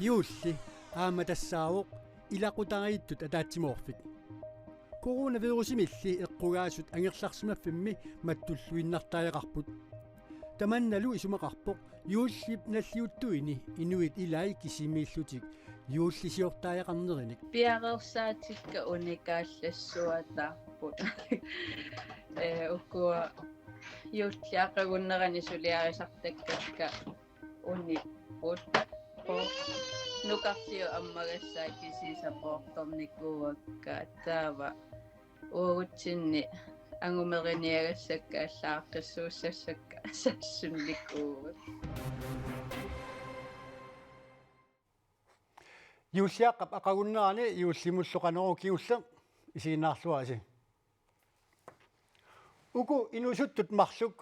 Юулли аама тассаавоқ илақутарииттут атаатсимоорфит коронавирусимилли эққугаасут ангерларсимаффимми маттуллуиннартааяқарпут таманналу исумақарпоқ юуллип наллиуттуини инуит илай кисимииллутик юуллисиортааяқарнериник пиареерсаатикка уникааллассуатаарпут уккуа юуллиақагуннерани сулиарисартаккакка униппут нукарсиу аммагассаа кисисапоорторникууакка таава уутсинни ангумериниагассакка аллааққиссууссассакка сассунникуугут юуллиаққап ақагуннерани юуллимуллоқанеру киулле исигиннаарлуаси уку инусуттут марлук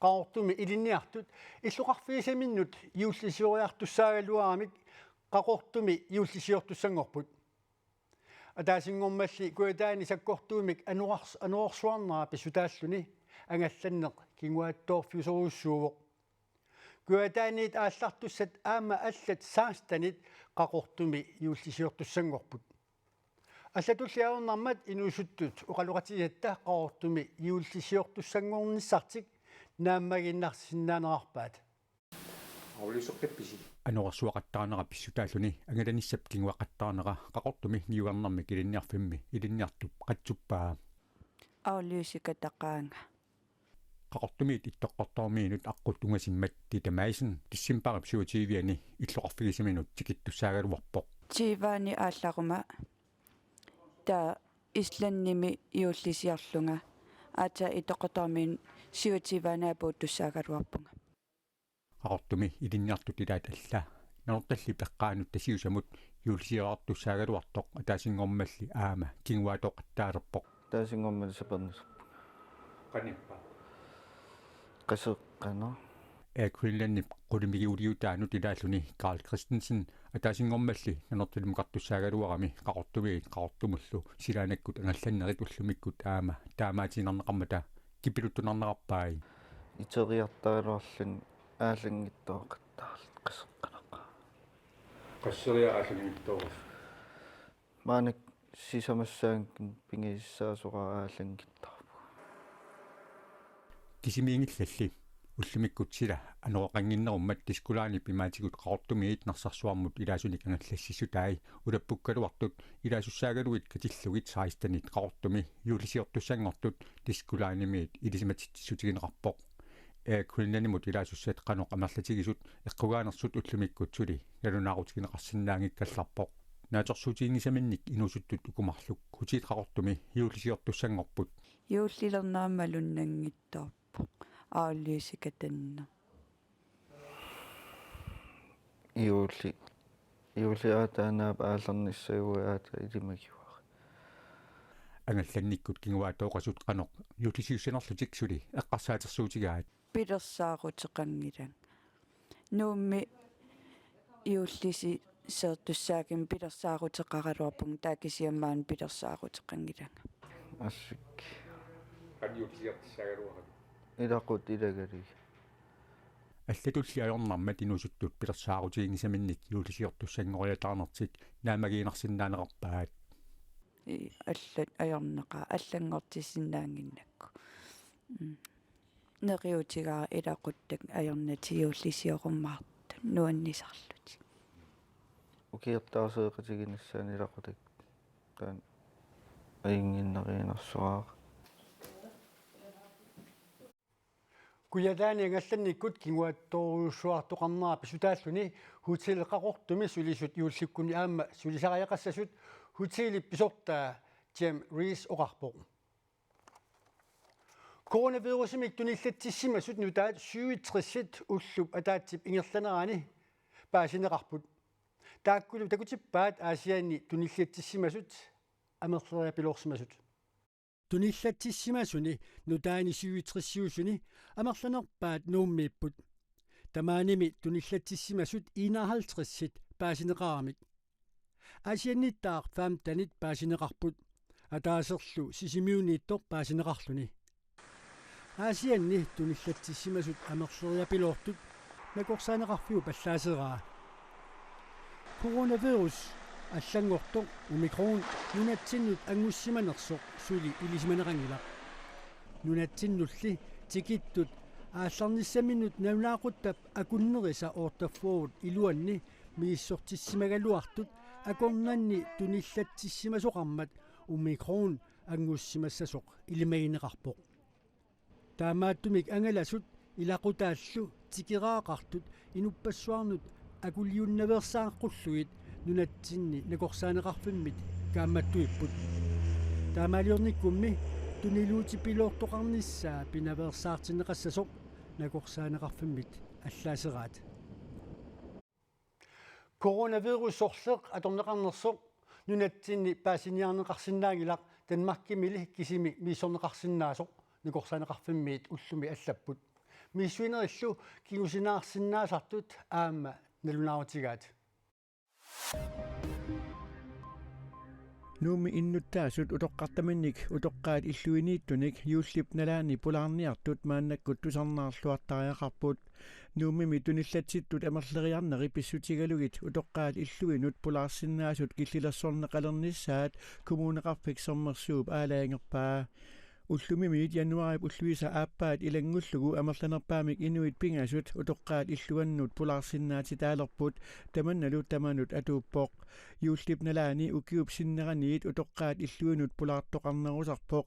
qaortumi ilinniartut иллуқарфигисаминнут юуллисиориартуссаагалуарамик qaqortumi юуллисиортуссангорпут атаасингормалли куатаани саккортуумик ануарсуарнера писутааллуни ангалланнеқ кингуааттоорфиусоруссуувоқ куатааниит ааллартуссат аама аллат саастанит qaqortumi юуллисиортуссангорпут аллатуллиаорнармат инусуттут уқалуқатигатта qaqortumi юуллисиортуссангорниссартик нааммагиннарсиннаанерарпаат аулисоққипписи ануарсуақаттаанера писсутааллуни ангаланиссап кингуақаттаанера qaqortumi ниугарнарми килинниарфимми илинниартуп қатсуппаа аулиусикатақаанга qaqortumit иттоққортоормиинут аққутунгасиммат титамаисин тиссимпарап суутивиани иллоқарфигисиминут тикиттуссаагалуарпоқ тиваани аалларума та исланними иуллисиарлунга ата итоққотоормиин сиутиваанаапуут туссаагалуарпунга qaqortumi илинниартут илаат алла норталли пеққаанут тасиусамут юулсиоартуссаагалуартоқ атаасингормалли аама кингуаатоқаттаалерпоқ таасингормали сапернис qanippa qasеққано Greenlandiп qulimigiuliutaanut ilaalluni Carl Christensen ataasingormalli nanertilum qartussaaгаluarami qaqortumullu silaanakkut angallannerit ullumikкут аама таамаатинарнеқармата кипилуттунарнеқарпаи итериартагалуарлун аалангиттоқаттаарлут qasеққанаqa qasseriа аалангиттоорус маанак сисамассаангин пингиссаасура аалангиттарпу кисимиингиллалли уллумиккут сила анероқангиннеруммат тискулаани пимаатигут qaqortumiit нарсарсуармут илаасуник ангаллассисутаи улаппуккалуартут илаасуссаагалуит катиллугит саистанит qaqortumi юулисиортуссангортут тискулаанимиит илисиматиссутигинеқарпоқ Greenlandimut илаасуссаат қаноқ амерлатигисут эққугаанерсут уллумиккут сули галунаарутигинеқарсинаангиккалларпоқ нааторсуутиингисаминник инусуттут укумарлук хутиит qaqortumi юулисиортуссангорпут юуллилернаамалуннангиттоорпоқ ааллиусикатанна иуллиаатаанаап аалерниссагуаата илимагиуар ангалланниккут кингуаатооқасут қаноқ юулисиуссанерлутик сули эққарсаатерсуутигаат пилерсаагутеқангилан нуумми иуллиси сертуссаагим пилерсаагутеқаралуарпун таакисиаммаан пилерсаагутеқангиланга ассик каниутисиартиссаагалуарак илақут илагали аллатулли аёрнармат инусуттут пилерсаагутиингисаминник юулисиортуссангориатаарнертик наамагиинарсиннаанеқарпаат аллат аёрнеқа аллангортиссиннаангиннакку нериутигаа илақуттак аёрнатиуллисиоруммаарт нуаннисарлути укиертаасеэқатигинассаани илақутак таан аингиннериинерсуаа куятаани ангалланниккут кингуаттооруссуартоқарнера писутааллуни хутил qaqortumi сулисут юулликкуни аама сулисариақассасут хутилип писортаа Jim Rees оқарпоқ коронавирусимик туниллатсиссимасут нутаат 67 уллуп атаатсип ингерланерани паасинеқарпут тааккулу такутиппаат аасиаани туниллатсиссимасут амерсериа пилорсимасут туниллатсиссимасуни нутаани 67-сиусуни амерланерпаат нууммииппут тамааними туниллатсиссимасут 51-сит паасинеқарамик аасианниттаар фаамтанит паасинеқарпут атаасерлу сисимиунииттор паасинеқарлуни аасианни туниллатсиссимасут амерсериа пилортут накорсаанеқарфиу паллаасераа coronavirus аллангорто умикрон нунатсиннут ангуссиманерсоқ сули илисиманерангила нунатсиннулли тикиттут аалларниссаминут навнаақуттап акуннериса оортаффуут илуанни мииссортиссимагалуартут акорнанни туниллатсиссимасоқармат умикрон ангуссимассасоқ илимагинеқарпоқ таамааттумик ангаласут илақутааллу тикераақартут инуппассуарнут акулиуннаверсааққуллуит нунатсинни накорсаанеқарфиммит кааматтуиппут таамаалиорниккумми тунилуути пилоортоқарниссаа пинаверсаартинеқассасоқ накорсаанеқарфиммит аллаасераат коронавирусорлеқ аторнеқарнерсоқ нунатсинни паасиниарнеқарсинаагилақ танмаркимили кисими миссорнеқарсинаасоқ накорсаанеқарфиммит уллуми аллаппут миссуинериллу кигусинаарсинаасартут аама налунааутигаат нууми иннуттаасут утоққартаминник утоққаат иллуинииттуник юуллип налаани пулаарниартут мааннаккут тусарнаарлуаттариақарпут нуумими туниллатситтут амерлериарнери писсутигалугит утоққаат иллуинут пулаарсинаасут киллилерсорнеқалерниссаат коммунеқарфик соммерсууп аалаангерпаа уллумимиит януарип уллуиса ааппаат илангуллугу амерланерпаамик инуит пингасут утоққаат иллуаннут пулаарсинаати таалерпут таманналут таманут атууппоқ юуллип налаани укиуп синнераниит утоққаат иллуинут пулаартоқарнерусарпоқ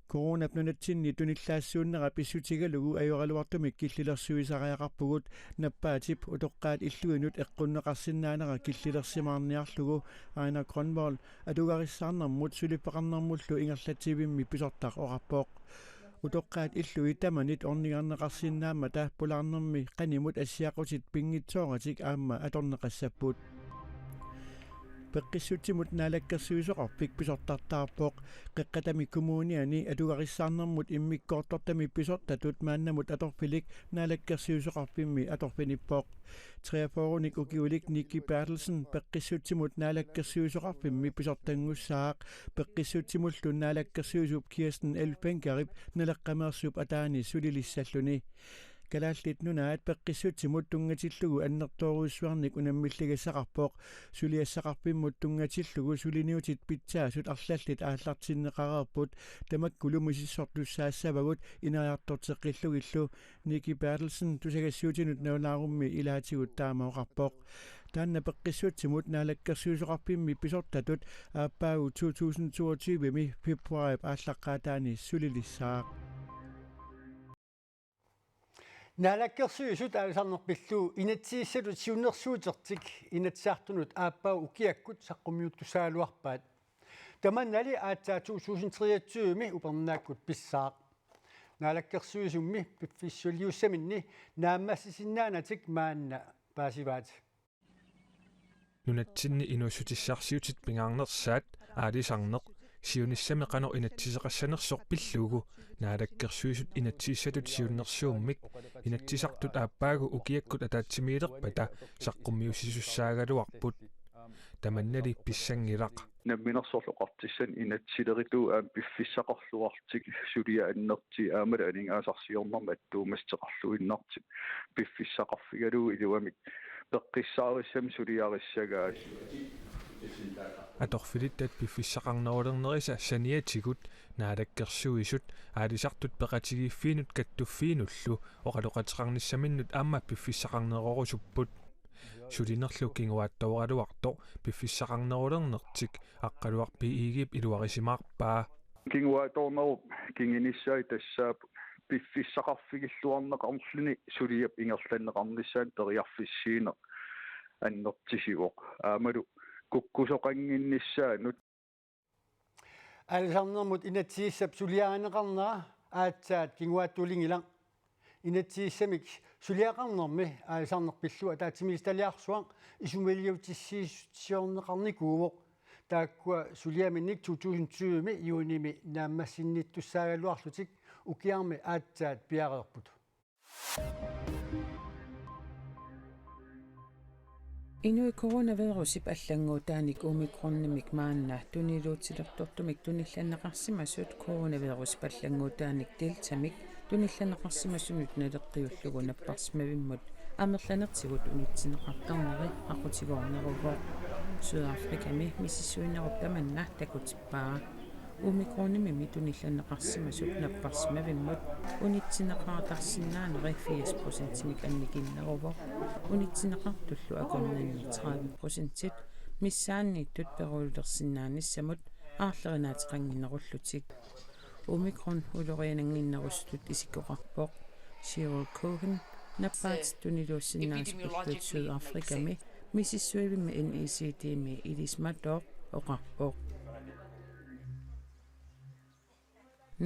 коронапнунатсинни туниллаассууннера писсутигалугу аюралуартумик киллилерсуисариақарпугут наппаатип утоққаат иллуинут эққуннеқарсинаанера киллилерсимаарниарлугу аина кронбол атугариссаарнэрмут сулиппеқарнэрмуллу ингерлатсивимми писортақ ораппоқ утоққаат иллуи таманит орнигарнеқарсинаама тааппулаарнэрми қанимут ассиақутит пингитсооратик аама аторнеқассаппут пеққиссутсимут наалаккерсуисоқарпик писортартаарпоқ қеққатами коммуниани атугариссаарнэрмут иммиккоортортами писортатут мааннамут аторфилик наалаккерсуисоқарпимми аторфиниппоқ триафоруник укиулик Никки Бертелsen пеққиссутсимут наалаккерсуисоқарпимми писортангуссаақ пеққиссутсимуллу наалаккерсуисуп Kirsten Elfengarip налеққамерсуп атаани сулилиссаллуни калааллит нунаат пеққиссутсимут тунгатиллугу аннертооруссуарник унаммиллигассақарпоқ сулиассақарпиммут тунгатиллугу сулиниутит питсаасут арлаллит ааллартиннеқарерпут тамаккулу мусиссортуссаассавагут инариартортеққиллугиллу Никки Бертелsen тусагассуутинут наунаарумми илаатигут таамаоқарпоқ таанна пеққиссутсимут наалаккерсуисоқарпимми писортатут ааппаагу 2022 ми февруарип ааллаққаатаани сулилиссаа наалаккерсуисут аалисарнерпиллуу инатсииссалут сиуннерсуутертик инатсаартунут ааппаа укиаккут саққумиуттусаалуарпаат таманнали аатсаа 2023 ми упернааккут писсаақ наалаккерсуисумми пиффиссулиуссаминни нааммассисиннаанатик маанна паасиваат нунатсинни инуссутиссаарсиутит пингаарнерсаат аалисарнеқ сиуниссамеқано инатсисеқассанерсоқ пиллуугу наалаккерсуисут инатсииссатут сиуннерсууммик инатсисартут ааппаагу укиаккут атаатсимиилерпата саққуммиуссисуссаагалуарпут таманнали писсангилақ намминерсорлоқартиссан инатсилеритуу аам пиффиссақарлуартик сулия аннерти аамала алингаасарсиорнэрма аттуумастеқарлуиннартик пиффиссақарфигалуу илуамик пеққиссаариссам сулиариссагаа аторфилиттат пиффиссақарнерулернериса саниатигут наалаккерсуисут аалисартут пеқатигииффиинут каттуффиинуллу оқалоқатеқарниссаминнут аама пиффиссақарнерорусуппут сулинерлу кингуаттауаралуарто пиффиссақарнерулернертик аққалуарпи иигип илуарисимаарпаа кингуаторнеруп кингиниссаи тассаап пиффиссақарфигиллуарнеқармерлүни сулиап ингерланнеқарниссаан териарфиссиинеқ аннертисиуоқ аамалу куккусоқангинниссаанут аалисарнермут инатсииссап сулиаанеқарнера аатсаат кингуааттуулингилаа инатсииссамик сулиақарнерми аалисарнерпиллу атаатсимисталиарсуа исумалиутиссиорнеқарникууоқ тааккуа сулиаминник 2020 ми юуними нааммассинниттуссаагалуарлутик укиарми аатсаат пиареерпут Inui coronavirusip аллангуутааник умикроннимик маанна тунилуутилертортумик тунилланнеқарсимасут coronavirusip аллангуутааник делтамик тунилланнеқарсимасунут налеққиуллугу наппарсимавиммут амерланертигут унитсинеқартарнери ақутигоорнеругоо Sydafrikami mississuinnerup tamanna takutippaa umikronimimi tunillanneqarsimasut napparsmavimmut unitsineqaartarsinnaaneri 80% annikinneruvo unitsineqartullu akorniinni 30% missaanniittut peruulersinnaannissamut aarlerinaatiqanginnerullutik umikron uloriananginnerustut isikoqarpoq Cyril Cohen nappaat tuniluussinnaasqullut Sydafrikami mississuivimmi NECT-mi ilismatooq oqarpoq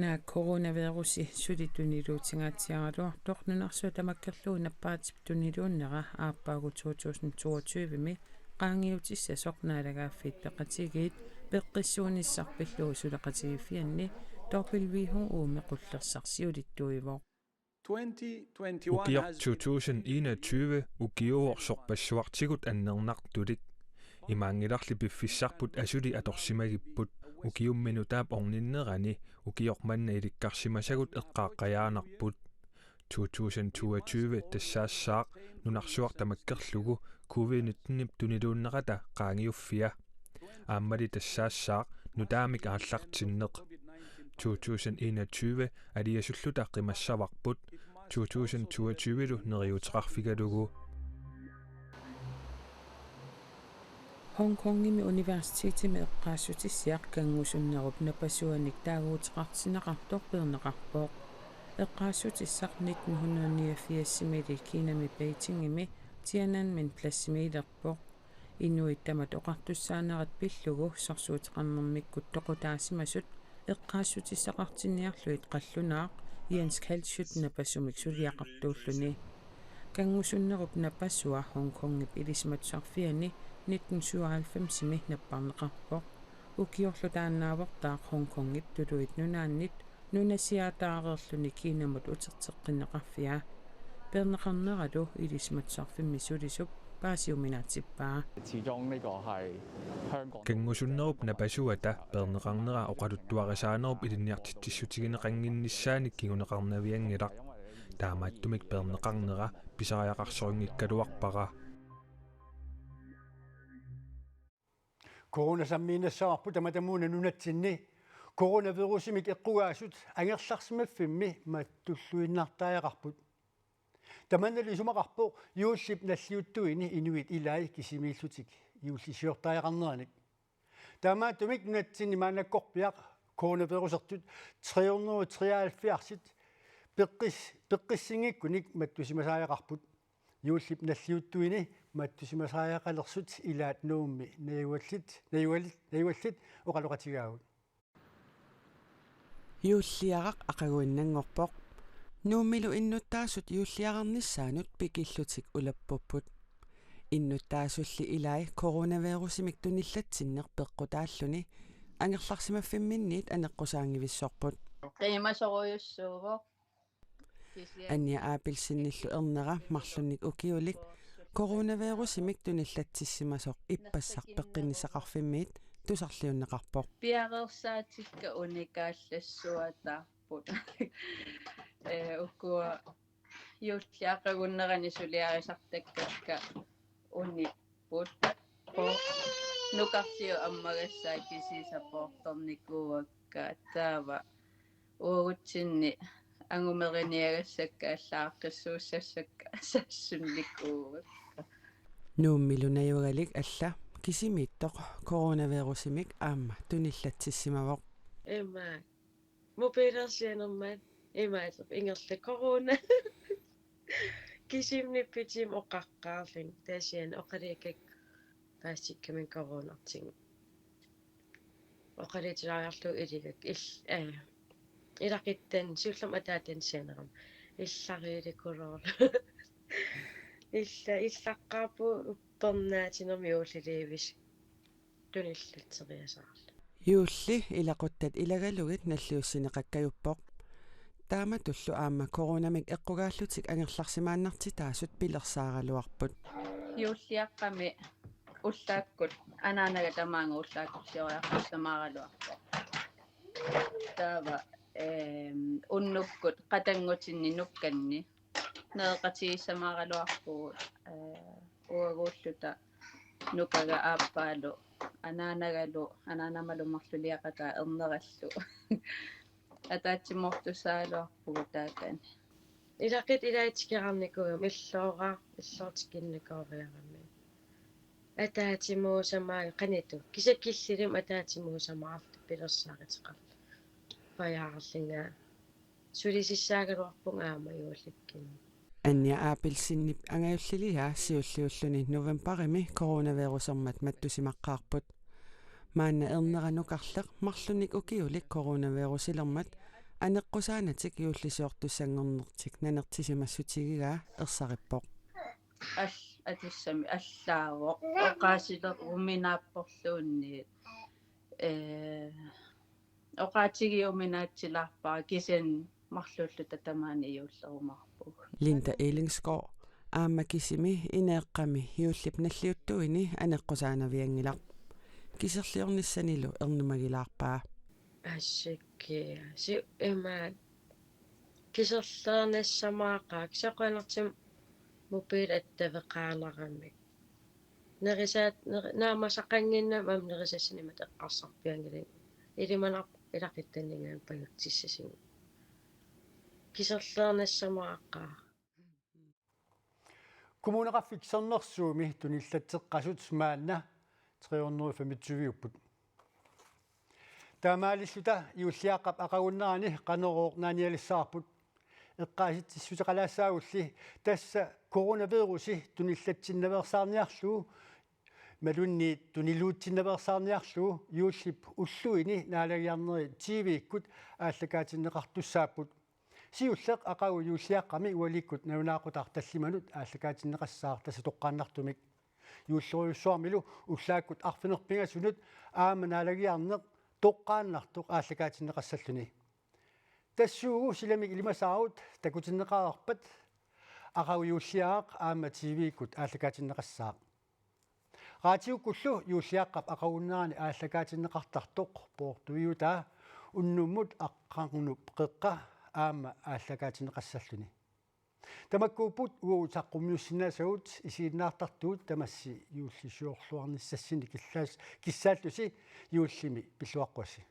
na coronavirusi sulituniluutigaatiaraluartoq nunarsu tamakkerluu nappaatip tuniluunnera aappaagu 2022mi qaangiutissasoq naalagaaffiit peqatigiit peqqissuunissarpilluu suleqatigiffianni torpilviihu uume qullersarsиулиттуивоо Ukior 2021 ukiuorsorpassuartigut annernaartulik imaangilarli piffissarput asuli atorsimagipput ukiumminutaap orninnerani ukiormanna ilikkarsimasagut eqqaaqqajaanarput 2022 tassaassаақ nunarsuartamakkerlugu covid-19 tuniluunnerata qaangiuffia aammali tassaassаақ nutaamik aallartinneq 2021 aliasulluta qimassavarput 2022lu neriuteqarfigalugu Hong Kongimi universitetimi eqqaassutissiaq kangusunnerup napassuanik taaguuteqartinaqartoq perneqarpooq eqqaassutissaq 1989-mili Kiinami Beijingimi Tiananmen plassimiilerpoq inuit tamat oqartussaanerat pillugu sorsuuteqarnermikkut toqutaasimasut eqqaassutissaqartinniarluit qallunaaq Jens Kalsut napassumik suliaqartuulluni kangusunnerup napassua Hong Kongip ilismatsarfiani 1997mi napparneqarpoq ukiorlutaannaavoqtaaq Hong Kongip tuluit nunaannit nunasiataareerluni Kiinamut uterteqqinneqarfia perneqarneralu ilismatsarfimmi sulisup paasiuminaatippaa kangusunnerup napasuata perneqarnera oqaluttuarisaanerup ilinniartitsissutigineqanginnissaani kiguneqarnaviangilaq taamaattumik perneqarnera pisariaqarsorungikkaluarpara Coronasammiinassarpu tamatamuuna nunatsinni coronavirusimik eqqugaasut angerlarsimaffimmi mattulluinnartaajaqarput tamanali sumaqarpo yuullip nalliuttuini inuit ilai kisimiillutik yuullisiortaajaqarneranik taamaattumik nunatsinni maanakkorpiaq coronavirusertut 373 peqqissingikkunik mattusimasaajaqarput yuullip nalliuttuini mattusimasaajaqalersut ilaat nuummi nayuallit oqaloqatigaagut юуллиарaq aqaguinnangorpoq nuummilu innuttaasut yuulliaqarnissaanut pikillutik ulappupput innuttaasulli ilai coronavirusimik tunillatsinneq peqqutaalluni angerlarsimaffimminniit aneqqusaangivissorput qiimasoruyussuuvo annia aapilsinnillu ernera marlunik ukiulik coronavirusimik tunillatsissimasoq ippassaq peqqinisaqarfimmiit tusarliunneqarpoq piaqersaatikka unikaallassuataarput ukkua yuulliaqagunnerani suliarisartakkakka unipput nukarsiu ammagassaa kisisaportornikuakka taava uurutsinni angumerianiagassakka allaaqqissuussassakka sassunnikkuuvat nuummilu nayugalik alla kisimiittoq coronavirusimik aamma tunillatsissimavoq Emma mobilersianermat imaatep ingerla corona kisimnippitim oqaqqaarling taasian oqaliikak paastikkamin coronarting oqalitilariarlu iligak ilaqittan siullam ataatan sianeram илларииликулерла иллаққарпу уппернаатинерми ууллиивис туниллатсериасаарла юулли илақуттат илагалугит наллиуссинеқаккаюппоқ таама туллу аама коронамик эққугааллутик ангерларсимааннартитаасут пилерсааралуарпут юуллиаққами уллааккут анаанага тамаанга уллааккут сиориаққассамааралуарпо таава уннуккут қатангутинни нукканни неэқатигиссамааралуарпугут уагууллута nukaga aappaalu anaanamalumarluliaqataa ernerallu атаатсимортусаалуарпугу таакаани илақит илаатикеқарникугам иллоортикинникоориарами атаатимуусамаа қаниту кисаккиллилим атаатимуусамаарту пилерсаагатеқарла паяарлинга сулисиссаагалуарпунга аама юулликкин анниа аапилсиннип ангаюллилиа сиуллиуллуни новембарими коронавирусермат маттусимаққаарпут маанна ернеранукарлеқ марлуник укиулик коронавирусилермат анеққусаанатик юуллисуортуссангорнертик нанертисимассутигигаа ерсариппоқ атиссами аллаавоқ оқаасилер руминааппорлуунниит оқаатигиуминаатсилаарпаа кисен марлууллу татамаани юуллерумарпуг Linda Ellingsgaard аама кисими инеэққами юуллип наллиуттуини анеққусаанаавиангилар кисерлиорниссанилу ернумагилаарпаа ассикки си эма кисерлернассамаақаа кисақуанертим мобил аттавеқаанерамик нерисаат наамасақангинна мам нерисассанимат эққарсарпиангили илиманар илақиттанингаан паюттиссасин кисерлернассамаақаа Kommuneqaffiksernnersuumi tunillatseqqasut maanna 325 таамаалиллута иуллиаққап ақагуннерани қанерооқ нааниалиссаарпут эққааситсисутеқалаассаагулли тасса коронавируси туниллатсиннаверсаарниарлуу малунни тунилуутсиннаверсаарниарлуу юуллип уллуини наалагиарнери тивиккут ааллакаатиннеқартуссааппут сиуллеқ ақагу юуллиаққами уаликкут навунаақутаар таллиманут ааллакаатиннеқассаар тасса тоққааннартумик юуллеруйуссуармилу уллааккут арфинерпингасунут аама наалагиарнеқ тоққааннартоқ ааллакаатиннеқассаллуни тассуугу силамик илимасаарут такутиннеқарарпат ақагу юуллиаақ аама тивиккут ааллакаатиннеқассаа раатиуккуллу юуллиаққап ақагуннерани ааллакаатиннеқартартоқ поортуиутаа уннуммут аққарнуп қеққа аама ааллакаатинеқассаллуни тамаккууппут уутаққумиуссинаасагут исииннаартартуут тамасси юуллисуорлуарниссассини киссааллуси юуллими пиллуаққуси